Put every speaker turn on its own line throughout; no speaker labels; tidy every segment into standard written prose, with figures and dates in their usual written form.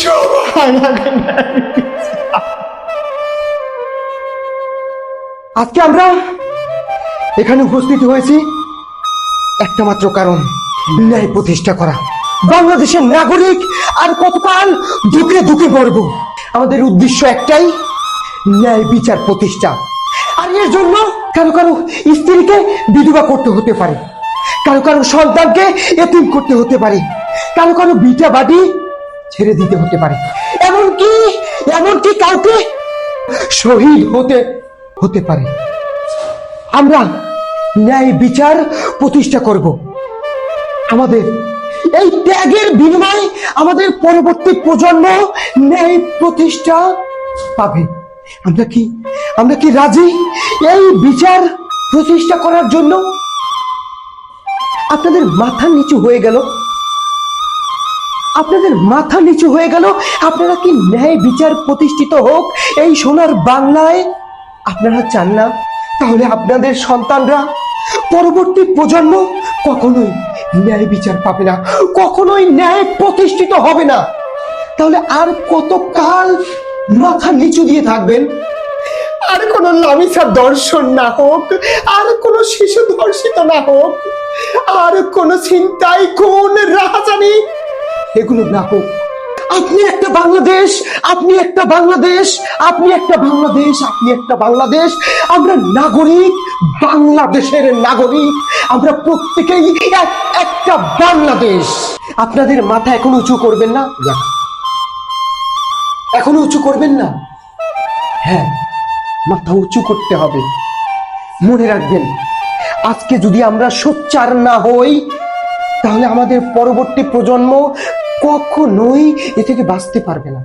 সবার আগে ন্যায় বিচার। আজকে আমরা এখানে উপস্থিত হয়েছি একটা মাত্র কারণ, ন্যায় প্রতিষ্ঠা করা। বাংলাদেশের নাগরিক আর কতকাল দুঃখে দুঃখে মরব। আমাদের উদ্দেশ্য একটাই, ন্যায় বিচার প্রতিষ্ঠা। আর এর জন্য কারো কারো স্ত্রীকে বিধবা করতে হতে পারে, কারো কারো সন্তানকে এতিম করতে হতে পারে, কারো কারো ভিটা বাড়ি ছেড়ে দিতে হতে পারে, এমনকি কাউকে শহীদ হতে পারে। আমরা ন্যায় বিচার প্রতিষ্ঠা করব। আমাদের এই ত্যাগের বিনিময়ে আমাদের পরবর্তী প্রজন্ম ন্যায় প্রতিষ্ঠা পাবে। আমরা কি রাজি এই বিচার প্রতিষ্ঠা করার জন্য? আপনাদের মাথা নিচু হয়ে গেল, আপনারা কি ন্যায় বিচার প্রতিষ্ঠিত হোক এই সোনার বাংলায়? আপনারা চান না? তাহলে আপনাদের সন্তানরা, পরবর্তী প্রজন্ম কখনোই ন্যায় বিচার পাবে না, কখনোই ন্যায় প্রতিষ্ঠিত হবে না। তাহলে আর কতকাল মাথা নিচু দিয়ে থাকবেন? আর কোন লামিসা দর্শন না হোক, আর কোন শিশু ধর্ষিত না হোক, আর কোন ছিনতাই, খুন, রাহাজানি এগুলো না হোক। আপনি একটা বাংলাদেশ, আমরা নাগরিক, বাংলাদেশের নাগরিক, আমরা প্রত্যেকেই একটা বাংলাদেশ। আপনাদের মাথা এখনো উঁচু করবেন না? এখনো উঁচু করবেন না? হ্যাঁ, মাথা উঁচু করতে হবে। মনে রাখবেন, আজকে যদি আমরা সোচ্চার না হই, তাহলে আমাদের পরবর্তী প্রজন্ম কখনোই এ থেকে বাঁচতে পারবে না।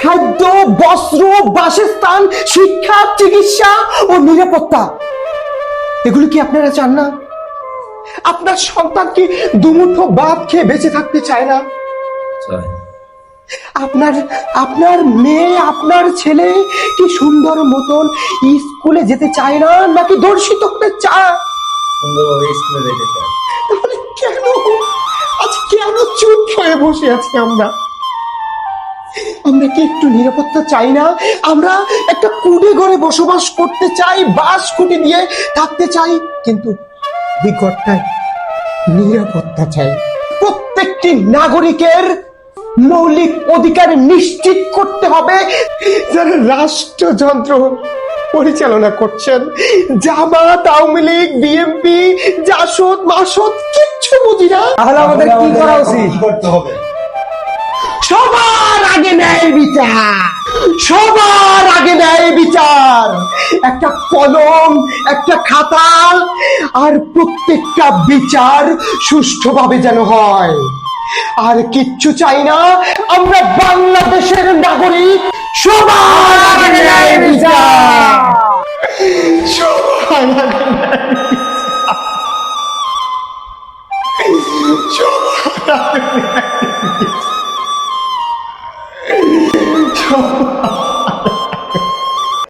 খাদ্য, বস্ত্র, বাসস্থান, শিক্ষা, চিকিৎসা ও নিরাপত্তা, এগুলো কি আপনারা চান না? আপনার সন্তান কি দুমুঠো ভাত খেয়ে বেঁচে থাকতে চায় না? আপনার মেয়ে, আপনার ছেলে কি সুন্দর মতন স্কুলে যেতে চায় না, নাকি দর্শিত হতে চায়?
সুন্দরভাবে স্কুলে যেতে চায়।
তাহলে কেন চুপ হয়ে বসে আছি আমরা? কি একটু নিরাপত্তা চাই না? আমরা একটা কুড়ে ঘরে বসবাস করতে চাই, বাঁশ খুঁটি দিয়ে থাকতে চাই, কিন্তু এই ঘরটায় নিরাপত্তা চাই। প্রত্যেকটি নাগরিকের মৌলিক অধিকার নিশ্চিত করতে হবে। যারা রাষ্ট্রযন্ত্র পরিচালনা করছেন, জামাত, আওয়ামী লীগ, বিএনপি, জাসদ, মাসদ, কিচ্ছু বুঝি না।
তাহলে আমাদের কি করা উচিত? করতে হবে
সবার আগে ন্যায় বিচার, একটা কলম, একটা খাতা, আর প্রত্যেকটা বিচার সুষ্ঠুভাবে যেন হয়। আর কিচ্ছু চাই না, আমরা বাংলাদেশের নাগরিক, সবার আগে ন্যায় বিচার, সবার আগে ন্যায় বিচার, সবার আগে ন্যায় বিচার।